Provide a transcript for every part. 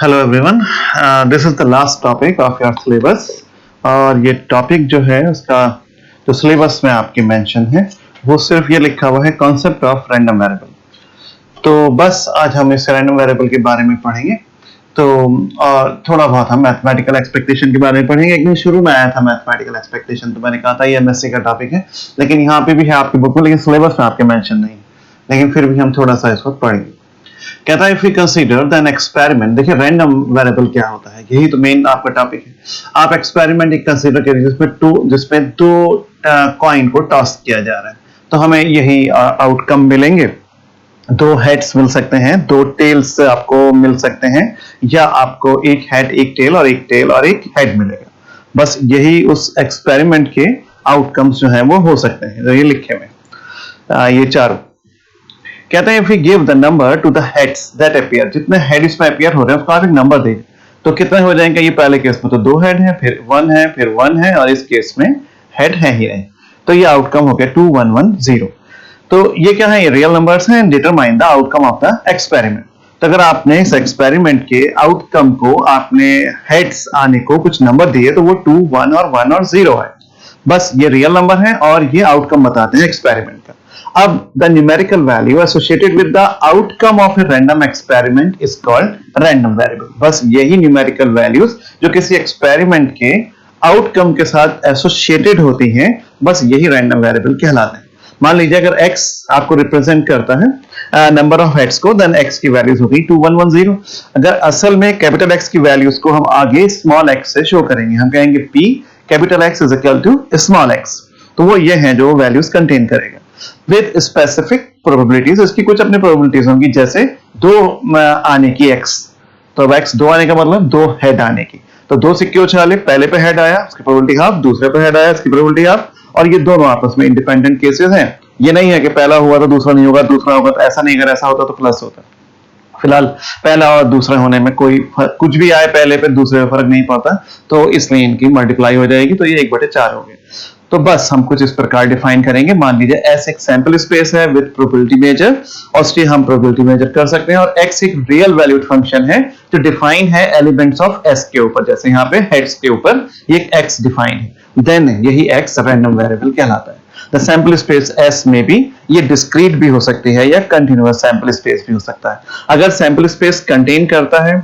Hello everyone, this is the last topic of your syllabus. और ये topic जो है उसका जो सिलेबस में आपके मेंशन है वो सिर्फ ये लिखा हुआ है कॉन्सेप्ट ऑफ रैंडम वेरिएबल। तो बस आज हम इस रैंडम वेरिएबल के बारे में पढ़ेंगे। तो और थोड़ा बहुत हम मैथमेटिकल एक्सपेक्टेशन के बारे में पढ़ेंगे। एक दिन शुरू में आया था मैथमेटिकल एक्सपेक्टेशन, तो मैंने कहा था ये एमएससी का टॉपिक है, लेकिन यहाँ पे भी है आपकी बुक में, लेकिन सिलेबस में आपके मेंशन नहीं, लेकिन फिर भी हम थोड़ा सा इस वक्त पढ़ेंगे। कहता है if you consider then experiment. देखिए रैंडम वेरिएबल क्या होता है, यही तो मेन आपका टॉपिक है। आप एक्सपेरिमेंट एक कंसीडर करिए जिसमें दो कॉइन को टॉस किया जा रहा है, तो हमें यही आउटकम मिलेंगे। दो हेड्स मिल सकते हैं, दो टेल्स आपको मिल सकते हैं, या आपको एक हेड एक टेल और एक टेल और एक हेड मिलेगा। बस यही उस एक्सपेरिमेंट के आउटकम्स जो है वो हो सकते हैं, जो ये लिखे हुए ये चारों। कहते हैं if you give the number two the heads that appear, जितने हेड इसमें अपीयर हो रहे हैं उसको आप एक नंबर दे, तो कितने हो जाएंगे। ये पहले केस में तो दो हेड है, फिर वन है, फिर वन है, और इस केस में हेड है ही नहीं, तो ये आउटकम हो गया 2 1 1 0। तो ये क्या है, ये रियल नंबर्स हैं। Determine the outcome of the experiment. तो अगर आपने इस एक्सपेरिमेंट के आउटकम को आपने हेड्स आने को कुछ नंबर दिए, तो वो 2 1 और 1 और 0 है। बस ये रियल नंबर है और ये आउटकम बताते हैं एक्सपेरिमेंट का। अब the numerical value associated with the outcome of a random experiment is called random variable. बस यही न्यूमेरिकल वैल्यूज जो किसी एक्सपेरिमेंट के आउटकम के साथ एसोसिएटेड होती हैं, बस यही रैंडम वेरिएबल कहलाते हैं। मान लीजिए अगर x आपको रिप्रेजेंट करता है नंबर ऑफ हेड्स को, देन x की वैल्यूज हो गई 2 1 1 0। अगर असल में कैपिटल X की वैल्यूज को हम आगे स्मॉल x से शो करेंगे, हम कहेंगे p capital X is equal to small x, तो वो ये हैं जो वैल्यूज कंटेन करेगा विद स्पेसिफिक प्रोबेबिलिटीज। इसकी कुछ अपनी प्रोबेबिलिटीज होंगी, जैसे 2 आने की x, तो x 2 आने का मतलब 2 हेड आने की, तो 2 सिक्के उछाले, पहले पे हेड आया उसकी प्रोबेबिलिटी हाफ, दूसरे पे हेड आया उसकी प्रोबेबिलिटी हाफ, और ये दोनों आपस में इंडिपेंडेंट केसेस हैं। ये नहीं है कि पहला हुआ तो दूसरा नहीं होगा, दूसरा होगा तो ऐसा नहीं, अगर ऐसा होता तो प्लस होता। फिलहाल पहला और दूसरा होने में कोई कुछ भी आए पहले पे दूसरे में फर्क नहीं पड़ता, तो इसलिए इनकी मल्टीप्लाई हो जाएगी, तो ये 1/4 हो गया। तो बस हम कुछ इस प्रकार डिफाइन करेंगे। मान लीजिए S एक सैंपल स्पेस है विद प्रोबेबिलिटी मेजर, और उसकी हम प्रोबेबिलिटी मेजर कर सकते हैं, और X एक रियल वैल्यूड फंक्शन है जो डिफाइन है एलिमेंट्स ऑफ S के ऊपर, जैसे यहाँ पे हेड्स के ऊपर ये X डिफाइन है, देन यही X रैंडम वेरिएबल कहलाता है। द सैंपल स्पेस S में भी ये डिस्क्रीट भी हो सकती है या कंटिन्यूअस सैंपल स्पेस भी हो सकता है। अगर सैंपल स्पेस कंटेन करता है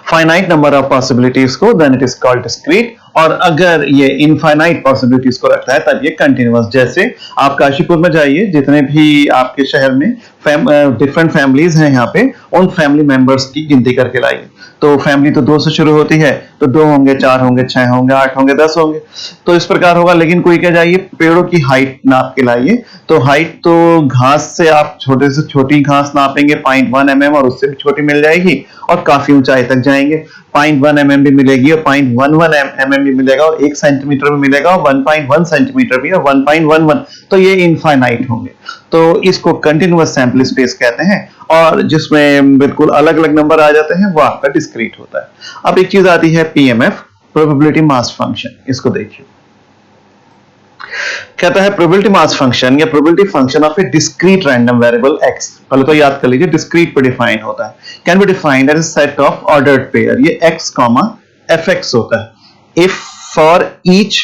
फाइनाइट नंबर ऑफ पॉसिबिलिटीज को, then it is called discrete, और अगर ये इनफाइनाइट पॉसिबिलिटीज को रखता है तब ये कंटिन्यूअस। जैसे आप काशीपुर में जाइए, जितने भी आपके शहर में डिफरेंट फैमिलीज हैं, यहाँ पे उन फैमिली मेंबर्स की गिनती करके लाइए। तो फैमिली तो 2 से शुरू होती है, तो 2 होंगे, 4 होंगे, 6 होंगे, 8 होंगे, 10 होंगे, तो इस प्रकार होगा। लेकिन कोई क्या जाइए पेड़ों की हाइट नाप के लाइए, तो हाइट तो घास से आप छोटे से छोटी घास नापेंगे 0.1 mm, और उससे भी छोटी मिल जाएगी, और काफी ऊंचाई तक जाएंगे 0.1 mm भी मिलेगी, और 0.11 mm भी मिलेगा, और 1 सेंटीमीटर भी मिलेगा, और 1.1 सेंटीमीटर भी, और 1.11, तो ये इनफाइनाइट होंगे। तो इसको कंटिन्यूअस सैंपल स्पेस कहते हैं, और जिसमें बिल्कुल अलग अलग नंबर आ जाते हैं वो आपका डिस्क्रीट होता है। अब एक चीज आती है PMF, प्रोबेबिलिटी मास फंक्शन। इसको देखिए, कहता है प्रोबेबिलिटी मास फंक्शन या probability function of A discrete random variable x। पहले तो याद कर लीजिए डिस्क्रीट पे डिफाइन होता है, can be defined as a set of ordered pair. ये x, fx होता है। If for each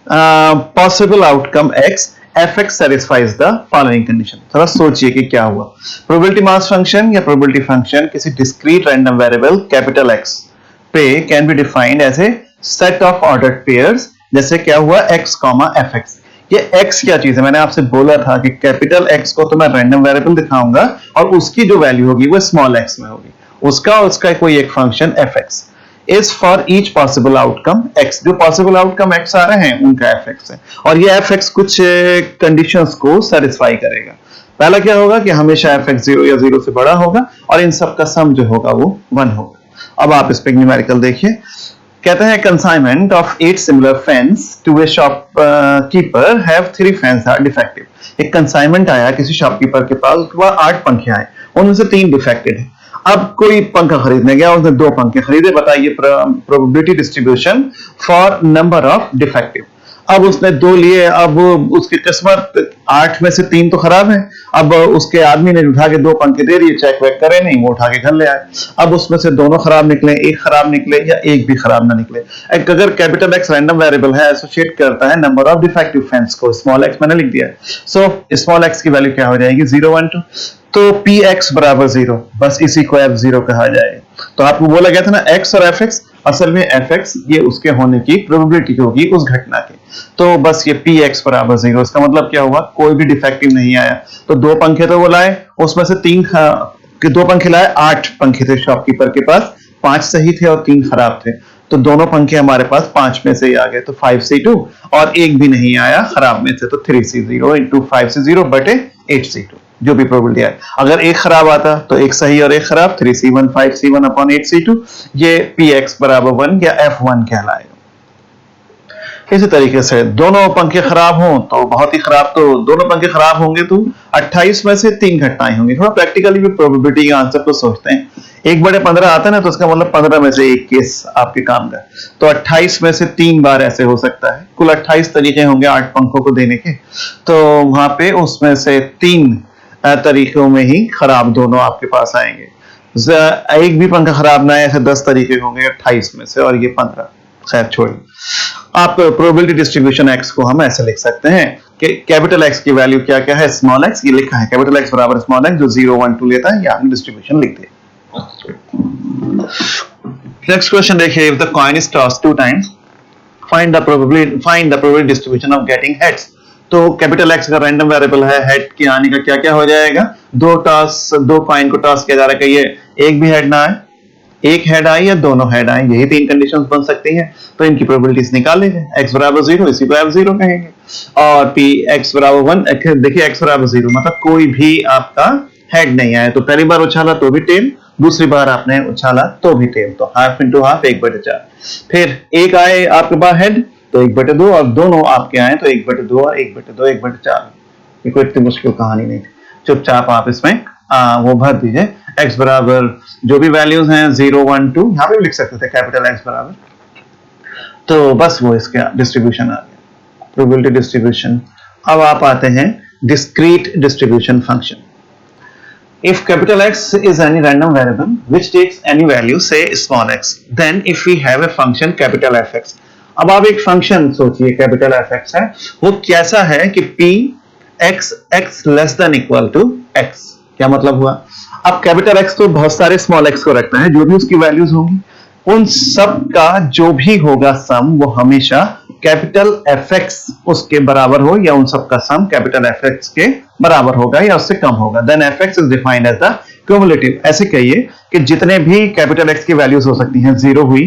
possible outcome x, fx satisfies the following condition। थोड़ा सोचिए कि क्या हुआ। प्रोबेबिलिटी मास फंक्शन या प्रोबेबिलिटी फंक्शन किसी discrete random variable capital X पे can be defined as a set of ordered pairs. जैसे क्या हुआ, x, fx। ये x क्या चीज है, मैंने आपसे बोला था कि कैपिटल X को तो मैं रैंडम वेरिएबल दिखाऊंगा, और उसकी जो वैल्यू होगी वो स्मॉल x में होगी, उसका कोई एक function fx is for each possible outcome x। जो पॉसिबल आउटकम x आ रहे हैं उनका fx है, और ये fx कुछ कंडीशंस को सेटिस्फाई करेगा। पहला क्या होगा कि हमेशा fx 0 या 0 से बड़ा होगा, और इन सब का सम जो होगा वो 1 होगा। अब आप इस पे न्यूमेरिकल देखिए। कहते हैं consignment of 8 similar fans to a shopkeeper have 3 fans are defective. एक कंसाइनमेंट आया किसी शॉपकीपर के पास, उसके बाद 8 पंखे आए, उनमें से 3 डिफेक्टेड है। अब कोई पंखा खरीदने गया, उसने 2 पंखे खरीदे, बताइए probability distribution for number of defective. अब उसने 2 लिए, अब उसकी किस्मत 8 में से 3 तो खराब है। अब उसके आदमी ने उठा के 2 पंखे दे दिए, चेक वेक करे नहीं, वो उठा के घर ले आए। अब उसमें से दोनों खराब निकले, एक खराब निकले या एक भी खराब ना निकले। अगर कैपिटल एक्स रैंडम वेरिएबल है, एसोसिएट करता है नंबर ऑफ डिफेक्टिव फैंस को, स्मॉल एक्स मैंने लिख दिया। सो स्मॉल एक्स की वैल्यू क्या हो जाएगी, 0 1 2। तो पी एक्स बराबर 0, बस इसी को एफ 0 कहा जाएगा। तो आपको बोला गया था ना एक्स और एफ एक्स, असल में एफ एक्स ये उसके होने की प्रोबेबिलिटी होगी उस घटना की। तो बस ये पी एक्स बराबर 0, इसका मतलब क्या हुआ, कोई भी डिफेक्टिव नहीं आया। तो 2 पंखे तो वो लाए, उसमें से 2 पंखे लाए, 8 पंखे थे शॉपकीपर के पास, 5 सही थे और 3 खराब थे। तो दोनों पंखे हमारे पास 5 में से ही आ गए, तो 5C2, और एक भी नहीं आया खराब में से, तो 3C0 इंटू 5C0 बटे 8C2 जो भी प्रोबेबिलिटी है। अगर एक खराब आता तो एक सही और एक खराब, 3C1 5C1 अपॉन 8C2, ये Px बराबर 1 या F1 कहलाएगा। इसी तरीके से दोनों पंखे खराब हों तो बहुत ही खराब, तो दोनों पंखे खराब होंगे तो 28 में से 3 घटनाएं होंगी। थोड़ा प्रैक्टिकली भी प्रोबेबिलिटी के आंसर को सोचते हैं। 1/15 आता है ना, तो इसका मतलब 15 में से एक केस आपके काम का, तो 28 में से 3 बार ऐसे हो सकता है। कुल 28 तरीके होंगे 8 पंखों को देने के, तो वहां पे उसमें से 3 तरीकों में ही खराब दोनों आपके पास आएंगे। एक भी पंखा खराब ना आए, ऐसे 10 तरीके होंगे 28 में से, और ये 15। खैर छोड़िए, आप प्रोबेबिलिटी डिस्ट्रीब्यूशन एक्स को हम ऐसे लिख सकते हैं कि कैपिटल एक्स की वैल्यू क्या क्या है, स्मॉल एक्स, ये लिखा है कैपिटल एक्स बराबर स्मॉल एक्स, जो 0 1 2 लेता है, या हमने डिस्ट्रीब्यूशन लिख दिया। नेक्स्ट क्वेश्चन देखिए, if the coin is tossed 2 times, find the probability distribution of getting heads. तो कैपिटल एक्स का रैंडम वेरिएबल है, हेड के आने का क्या क्या हो जाएगा, 2 कॉइन को टॉस किया जा रहा है, कहिए एक भी हेड ना आए, एक हेड आए या दोनों हेड आए, यही 3 कंडीशंस बन सकती हैं। तो इनकी प्रोबेबिलिटीज निकाल लीजिए। x बराबर 0, इसी को f0 कहेंगे, और p x बराबर 1, देखिए x बराबर 0 मतलब कोई भी आपका हेड नहीं आया, तो पहली बार उछाला तो भी टेल, दूसरी बार आपने उछाला तो भी टेल, तो हाफ इंटू हाफ 1/4। फिर एक आए आपके पास हेड तो 1/2, और दोनों आपके आए तो 1/2 और 1/2 1/4। ये कोई इतनी मुश्किल कहानी नहीं थी, चुपचाप आप इसमें वो भर दीजिए। x बराबर जो भी वैल्यूज हैं 0 1 2, यहां पे भी लिख सकते थे कैपिटल x बराबर, तो बस वो इसका डिस्ट्रीब्यूशन आ गया, प्रोबेबिलिटी डिस्ट्रीब्यूशन। अब आप आते हैं discrete distribution function. If capital X is any random variable which takes any value, say small x, then if we have a function capital Fx। अब आप एक फंक्शन सोचिए कैपिटल Fx है, वो कैसा है कि p x less than equal to x। क्या मतलब हुआ, अब कैपिटल X तो बहुत सारे स्मॉल x को रखता है, जो भी उसकी वैल्यूज होंगी उन सब का जो भी होगा सम, वो हमेशा कैपिटल Fx उसके बराबर हो, या उन सब का सम कैपिटल Fx के बराबर होगा या उससे कम होगा। Then Fx is defined as the cumulative. ऐसे कहिए कि जितने भी कैपिटल X की वैल्यूज हो सकती हैं, 0 हुई,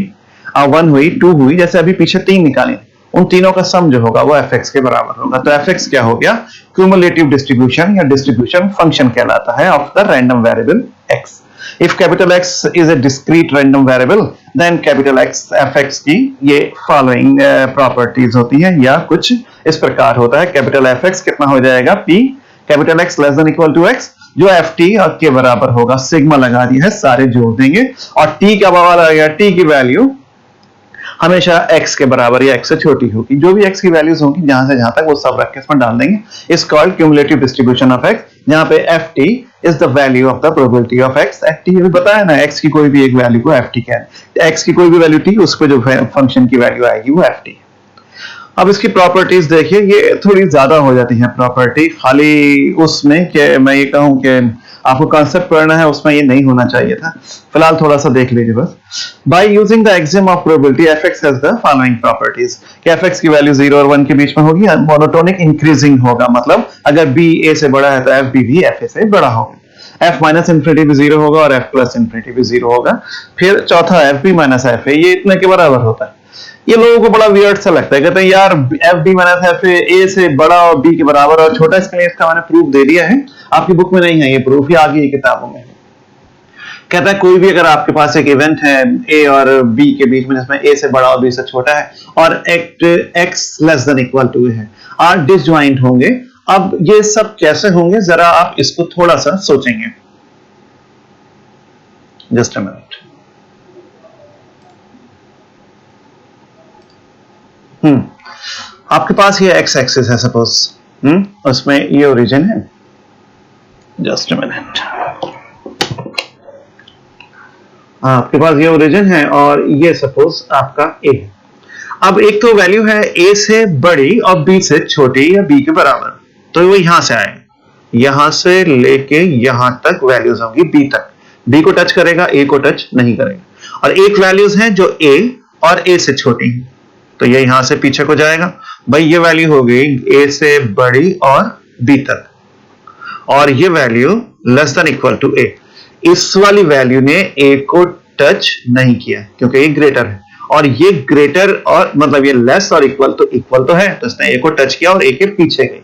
1 हुई, 2 हुई, जैसे अभी पीछे 3 निकाले, उन तीनों का सम जो होगा वो Fx के बराबर होगा। तो Fx क्या हो गया, क्यूमुलेटिव डिस्ट्रीब्यूशन या डिस्ट्रीब्यूशन फंक्शन कहलाता है of the random variable x। If capital X is a discrete random variable, then capital X Fx की ये following properties होती हैं, या कुछ इस प्रकार होता है। कैपिटल Fx कितना हो जाएगा, P capital X less than equal to X, जो Ft के बराबर होगा, सिग्मा लगा दिया है, सारे जोड़ देंगे, और T का बराबर आ गया, T की वैल्यू हमेशा x के बराबर या x से छोटी होगी। जो भी x की वैल्यूज होंगी जहां से जहां तक, वो सब रख के इसमें डाल देंगे। इस called cumulative distribution of x, जहां पे ft is the value of the probability of x। ft अभी बताया ना, x की कोई भी एक वैल्यू को ft कहते हैं, x की कोई भी वैल्यू t, उसको जो फंक्शन की वैल्यू आएगी वो ft। अब इसकी प्रॉपर्टीज देखिए, ये थोड़ी ज्यादा हो जाती है प्रॉपर्टी, खाली उसमें कि मैं ये कहूं कि आपको कॉन्सेप्ट पढ़ना है, उसमें ये नहीं होना चाहिए था। फिलहाल थोड़ा सा देख लीजिए बस। By using the axiom of probability, Fx has the following properties कि Fx की वैल्यू 0 और 1 के बीच में होगी, मोनोटोनिक इंक्रीजिंग होगा, मतलब अगर b a से बड़ा है तो Fb भी fa से बड़ा होगा। F माइनस इंफिनिटी भी 0 होगा और F प्लस इंफिनिटी भी 0 होगा। फिर चौथा Fb माइनस fa, ये इतने के बराबर होता है। ये लोगों को बड़ा वियर्ड सा लगता है, कहते हैं यार Fb माइनस fa a से बड़ा और b के बराबर और छोटा, इसके लिए इसका मैंने प्रूफ दे दिया है, आपकी बुक में नहीं है ये प्रूफ, ये आगे किताबों में है। कहता है कोई भी अगर आपके पास एक इवेंट है a और b के बीच में, जिसमें a से बड़ा और b से छोटा है, और x less than equal to है, आर डिसजॉइंट होंगे। अब ये सब कैसे होंगे, जरा आप इसको थोड़ा सा सोचेंगे। Just a minute. आपके पास ये एक्स एक्सिस है सपोज, उसमें ये ओरिजिन है, जस्ट अ मिनट, आपके पास ये ओरिजिन है और ये सपोज आपका ए है। अब एक तो वैल्यू है ए से बड़ी और बी से छोटी या बी के बराबर, तो वो यहां से आए, यहां से लेके यहां तक वैल्यूज होंगी बी तक, बी को टच करेगा, ए को टच नहीं करेगा। और एक वैल्यूज हैं जो ए और ए से छोटी है, तो ये यहां से पीछे को जाएगा। भाई ये वैल्यू हो गई ए से बड़ी और बी तक, और ये value less than equal to A. इस वाली वैल्यू ने ए को टच नहीं किया क्योंकि ये ग्रेटर है, और ये ग्रेटर और मतलब ये लेस और इक्वल तो है, तो इसने ए को टच किया और ए के पीछे गई,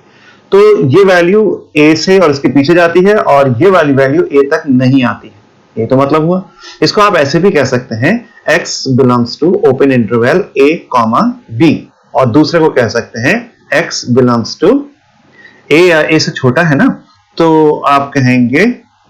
तो ये वैल्यू ए से और इसके पीछे जाती है और ये वाली वैल्यू ए तक नहीं आती है। ये तो मतलब हुआ। इसको आप ऐसे भी कह सकते हैं x belongs to open interval a comma b, और दूसरे को कह सकते हैं x बिलोंग्स टू a, या a से छोटा है ना, तो आप कहेंगे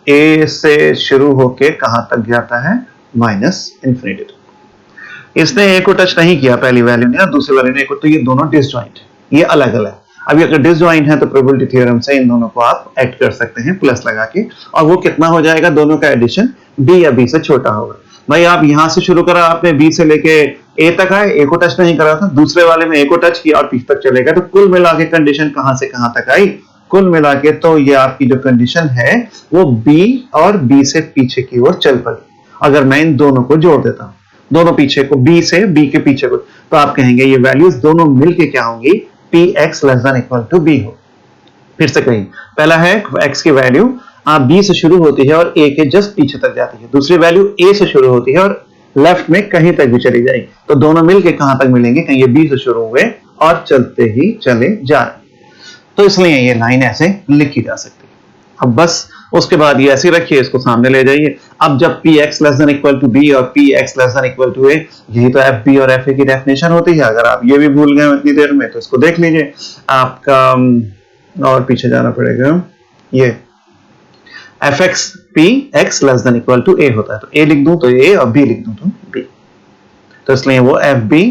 a से शुरू होके कहां तक जाता है, माइनस इंफिनिटी। इसने a को टच नहीं किया पहली वैल्यू ने और दूसरी वैल्यू ने, तो ये दोनों डिसजॉइंट है, ये अलग अलग। अभी अगर डिसजॉइंट है तो प्रोबेबिलिटी थ्योरम से इन दोनों को आप ऐड कर सकते हैं प्लस लगा के, और वो कितना हो जाएगा, दोनों का एडिशन b या b से छोटा होगा। भाई आप यहां से शुरू करा, आपने b से लेके a तक आए, a को टच नहीं करा था, दूसरे वाले में a को टच किया और पीछे तक चलेगा, तो कुल मिला के कंडीशन कहां से कहां तक आई, कुल मिला के तो ये आपकी जो कंडीशन है वो b और b से पीछे की ओर चल पड़ी। अगर मैं इन दोनों को जोड़ देता हूं, दोनों पीछे को, b से b के पीछे को, तो आप कहेंगे ये वैल्यूज दोनों मिलके क्या होंगी, px less than equal to b हो। फिर से कहीं, पहला है x की वैल्यू b से शुरू होती है और a के जस्ट पीछे तक जाती है, दूसरी वैल्यू a से शुरू होती है और लेफ्ट में कहीं तक भी चली जाएगी, तो दोनों मिलके कहां तक मिलेंगे, कहीं ये b से शुरू हुए और चलते ही चले जा रहे, तो इसलिए ये लाइन ऐसे लिखी जा सकती है। अब बस उसके बाद ये ऐसे रखिए, इसको सामने ले जाइए। अब जब px less than equal to b और px less than equal to a, यही तो fb और fa की डेफिनेशन होती है। अगर आप ये भी भूल गए इतनी देर में तो इसको देख लीजिए, आपका और पीछे जाना पड़ेगा, ये fx px less than equal to a होता है, तो a लिख दूं तो a और b लिख दूं तो b, तो इसलिए वो fb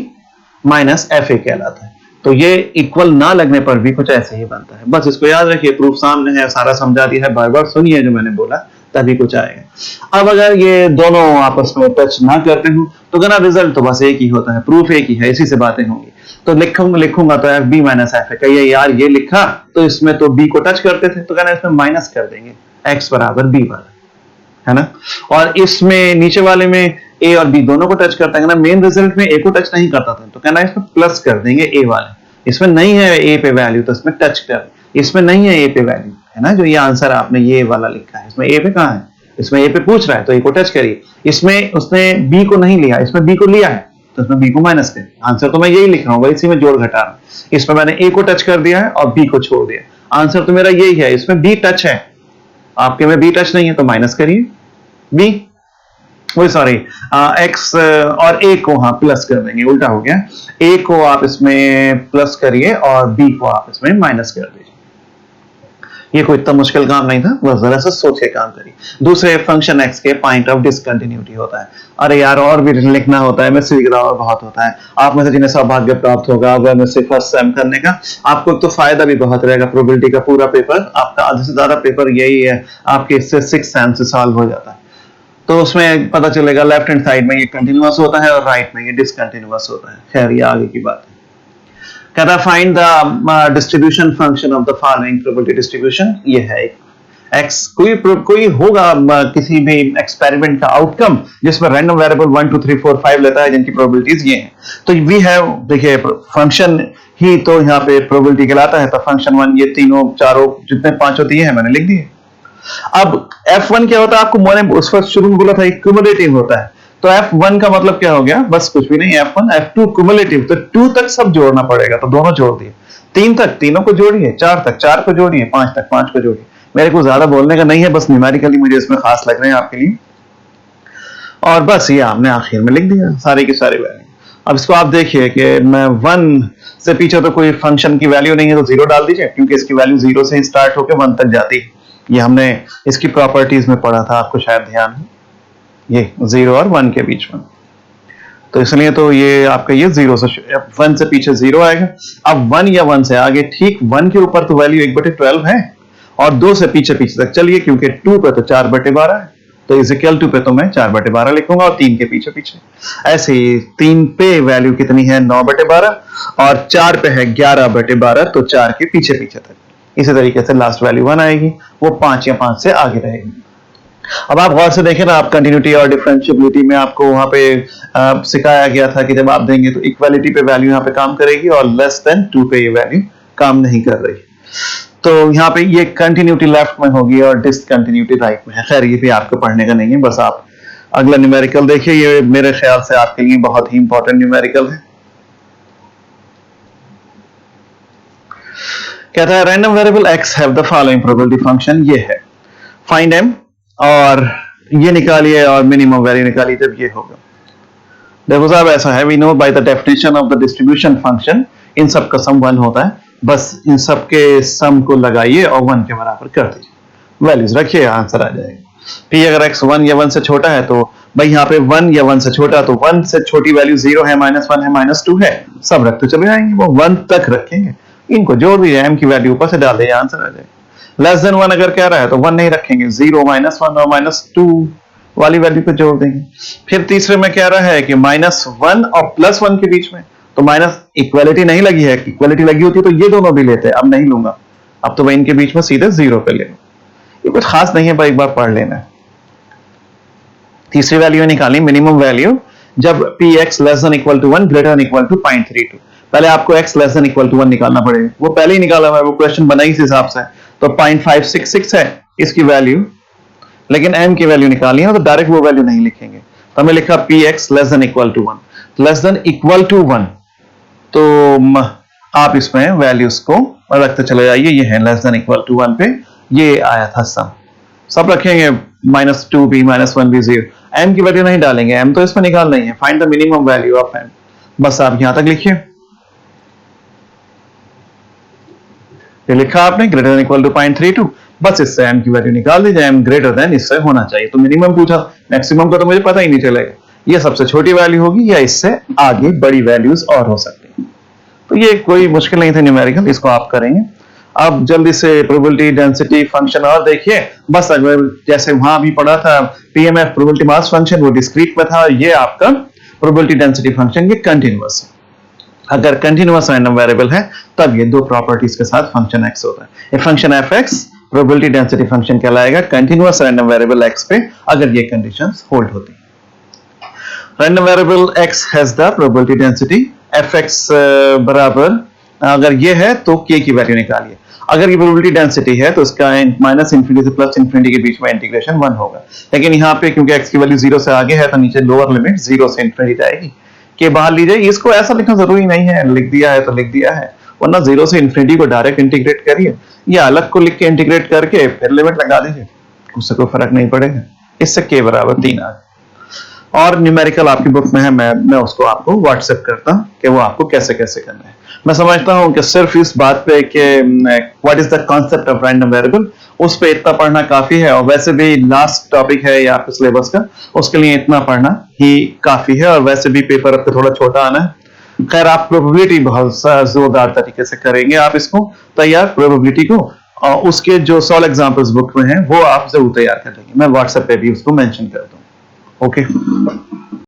माइनस fa कहलाता है। तो ये इक्वल ना लगने पर भी कुछ ऐसे ही बनता है। बस इसको याद रखिए, प्रूफ सामने है, सारा समझा दिया है, बार बार सुनिए जो मैंने बोला, तभी कुछ आएगा। अब अगर ये दोनों आपस में टच ना करते हो तो कहना रिजल्ट तो बस एक ही होता है, प्रूफ एक ही है, इसी से बातें होंगी। तो लिखूंगा तो एफ बी माइनस एफ, कहिए यार ये लिखा तो इसमें तो बी को टच करते थे, तो कहना इसमें माइनस कर देंगे, एक्स बराबर बी वाला, है ना। और इसमें नीचे वाले में ए और बी दोनों को टच करता है ना, मेन रिजल्ट में ए को टच नहीं करता था, तो कहना इसमें प्लस कर देंगे ए वाले, इसमें नहीं है ए पे वैल्यू तो इसमें टच कर, इसमें नहीं है ए पे वैल्यू, है ना, जो ये आंसर आपने ये वाला लिखा है, इसमें ए पे कहां है, इसमें ए पे पूछ रहा है तो ए को टच करिए, इसमें उसने बी को नहीं लिया, इसमें बी को लिया है तो इसमें बी को माइनस करिए। आंसर तो मैं यही लिख रहा हूँ, इसी में जोड़ घटा रहा हूं, इसमें मैंने ए को टच कर दिया है और बी को छोड़ दिया, आंसर तो मेरा यही है, इसमें बी टच है, आपके में बी टच नहीं है तो माइनस करिए बी, वो सॉरी एक्स और ए को हाँ प्लस कर देंगे, उल्टा हो गया, ए को आप इसमें प्लस करिए और बी को आप इसमें माइनस कर दीजिए। ये कोई इतना मुश्किल काम नहीं था, बस जरा सा सोच के काम करिए। दूसरे फंक्शन एक्स के पॉइंट ऑफ डिसकंटिन्यूटी होता है, अरे यार और भी लिखना होता है, मैं सीख रहा और बहुत होता है, आप में से जिन्हें सौभाग्य प्राप्त होगा वह से फर्स्ट सेम करने का, आपको तो फायदा भी बहुत रहेगा, प्रोबेबिलिटी का पूरा पेपर आपका आधे से ज्यादा पेपर यही है, आपके इससे 6 सेम से सॉल्व हो जाता है, तो उसमें पता चलेगा लेफ्ट हैंड साइड में ये कंटिन्यूअस होता है और राइट में ये डिसकंटिन्यूअस होता है। खैर ये आगे की बात है। कहता find the distribution function of the following probability distribution, ये है एक एक्स, कोई होगा किसी भी एक्सपेरिमेंट का आउटकम जिसमें रैंडम वेरिएबल 1 2 3 4 5 लेता है, जिनकी प्रोबेबिलिटीज ये हैं, तो वी हैव, देखिए फंक्शन ही तो यहाँ पे प्रोबेबिलिटी कहलाता है, तो फंक्शन 1 ये तीनों चारों जितने 5 होती है मैंने लिख दिए। अब F1 क्या होता है, आपको मैंने उस वक्त शुरू में बोला था क्यूमुलेटिव होता है, तो F1 का मतलब क्या हो गया, बस कुछ भी नहीं, F1 F2 क्यूमुलेटिव, तो 2 तक सब जोड़ना पड़ेगा, तो दोनों जोड़ दिए, 3 तक तीनों को जोड़िए, 4 तक 4 को जोड़िए, 5 तक 5 को जोड़िए। मेरे को ज्यादा बोलने का नहीं है, बस न्यूमेरिकली मुझे इसमें खास लग रहे हैं आपके लिए, और बस ये आपने आखिर में लिख दिया सारी की सारी वैल्यू। अब इसको आप देखिए कि मैं 1 से पीछे तो कोई फंक्शन की वैल्यू नहीं है तो 0 डाल दीजिए, क्योंकि इसकी वैल्यू 0 से ही स्टार्ट होकर 1 तक जाती है, ये हमने इसकी प्रॉपर्टीज में पढ़ा था, आपको शायद ध्यान है, ये 0 और 1 के बीच में। तो इसलिए तो ये आपका ये 0 से 1 से पीछे 0 आएगा। अब 1 या 1 से आगे ठीक 1 के ऊपर तो वैल्यू 1/12 है, और 2 से पीछे पीछे तक चलिए, क्योंकि 2 पे तो 4/12 है, तो इज इक्वल टू पे तो मैं 4/12 लिखूंगा, और 3 के पीछे पीछे। ऐसे ही 3 पे वैल्यू कितनी है 9/12, और 4 पे है 11/12, तो 4 के पीछे पीछे तक। इसी तरीके से लास्ट वैल्यू 1 आएगी, वो 5 या 5 से आगे रहेगी। अब आप गौर से देखें ना, आप कंटिन्यूटी और डिफरेंशियबिलिटी में आपको वहां पे सिखाया गया था कि जब आप देंगे तो इक्वालिटी पे वैल्यू यहाँ पे काम करेगी, और लेस देन 2 पे ये वैल्यू काम नहीं कर रही। तो यहाँ पे ये कंटिन्यूटी लेफ्ट में होगी और डिसकंटिन्यूटी राइट में है। खैर ये भी आपको पढ़ने का नहीं है, बस आप अगला न्यूमेरिकल देखिए, ये मेरे ख्याल से आपके लिए बहुत ही इंपॉर्टेंट न्यूमेरिकल है। कहता है random variable x have the following probability function, ये है फाइंड m, और ये निकालिए और मिनिमम वैल्यू निकालिए जब ये होगा। देखो साहब ऐसा है, we know by the definition of the distribution function, इन सब का सम 1 होता है, बस इन सब के सम को लगाइए और 1 के बराबर कर दीजिए, वैल्यूज रखिए, आंसर आ जाएगा। फिर अगर x 1 या 1 से छोटा है तो भाई यहाँ पे 1 या 1 से छोटा, तो 1 से छोटी वैल्यू 0 है, -1 है, -2 है, सब रखते चले जाएंगे, वो 1 तक रखेंगे, इनको जोड़ दीजिए, m की वैल्यू ऊपर से डाल दीजिए, आंसर आ जाएगा। लेस देन 1 अगर कह रहा है तो 1 नहीं रखेंगे, 0, -1 और -2 वाली वैल्यू पे जोड़ देंगे। फिर तीसरे में कह रहा है कि -1 और +1 के बीच में, तो माइनस इक्वालिटी नहीं लगी है, इक्वालिटी लगी होती तो ये दोनों भी लेते हैं, अब नहीं लूंगा, अब तो मैं इनके बीच में सीधे 0 पे ले लूं। ये कुछ खास नहीं है, पर एक बार पढ़ लेना है। तीसरी वैल्यू निकालनी मिनिमम वैल्यू, जब px less than equal to 1 greater than equal to 0.32। पहले आपको x less than equal to 1 निकालना पड़ेगा, वो पहले ही निकाला हुआ है, वो क्वेश्चन बना ही इस हिसाब से, तो 0.566 है इसकी वैल्यू, लेकिन m की वैल्यू निकालनी है तो डायरेक्ट वो वैल्यू नहीं लिखेंगे, तो हमें लिखा px less than equal to 1, less than equal to 1, तो आप इसमें वैल्यूज को रखते चले जाइए, ये है लेस देन इक्वल टू 1 पे ये आया था सम, सब रखेंगे, -2 भी -1 भी 0, m की वैल्यू नहीं डालेंगे, m तो इसमें निकाल नहीं है, find the minimum value of m, बस आप यहां तक लिखिए, ये लिखा आपने ग्रेटर देन इक्वल टू 0.32, बस इससे m की वैल्यू निकाल दीजिए, m ग्रेटर देन इससे होना चाहिए, तो मिनिमम पूछा, मैक्सिमम का तो मुझे पता ही नहीं चलेगा, ये सबसे छोटी वैल्यू होगी या इससे आगे बड़ी वैल्यूज और हो सकती हैं, तो ये कोई मुश्किल नहीं था न्यूमेरिकल, इसको आप करेंगे। अब जल्दी से प्रोबेबिलिटी डेंसिटी फंक्शन और देखिए, बस अगर जैसे वहां भी पढ़ा था पीएमएफ प्रोबेबिलिटी मास फंक्शन, वो डिस्क्रीट में था, ये आपका प्रोबेबिलिटी डेंसिटी फंक्शन ये कंटीन्यूअस है। अगर कंटीन्यूअस रैंडम वेरिएबल है तब ये दो प्रॉपर्टीज के साथ फंक्शन x होता है, ये function fx probability density function कहलाएगा कंटीन्यूअस रैंडम वेरिएबल x पे, अगर ये कंडीशंस होल्ड होती है। Random variable x has the probability density fx बराबर, अगर ये है तो k की वैल्यू निकालिए, अगर ये प्रोबेबिलिटी डेंसिटी है तो इसका -∞ से +∞ के बीच में इंटीग्रेशन 1 होगा, लेकिन यहाँ पे क्योंकि x की वैल्यू 0 से आगे है तो नीचे लोअर लिमिट 0 से ∞ जाएगी, के बाहर लीजिए, इसको ऐसा लिखना जरूरी नहीं है, लिख दिया है तो लिख दिया है, वरना 0 से ∞ को डायरेक्ट इंटीग्रेट करिए, या अलग को लिख के इंटीग्रेट करके फिर लिमिट लगा दीजिए, उससे कोई फर्क नहीं पड़ेगा, इससे k बराबर 3 आ, और न्यूमेरिकल आपकी बुक में है, मैं उसको आपको व्हाट्सएप करता हूं कि वो आपको कैसे कैसे करना है। मैं समझता हूं कि सिर्फ इस बात पे कि what is the concept of random variable, उस पे इतना पढ़ना काफी है, और वैसे भी लास्ट टॉपिक है ये आपके सिलेबस का, उसके लिए इतना पढ़ना ही काफी है, और वैसे भी पेपर अब थोड़ा छोटा आना है। खैर आप प्रोबेबिलिटी बहुत जोरदार तरीके से करेंगे, आप इसको तैयार प्रोबेबिलिटी को, और उसके जो सॉल्व एग्जांपल्स बुक में हैं वो आप जरूर तैयार कर लेंगे, मैं व्हाट्सएप पे भी उसको मेंशन कर दूं। ओके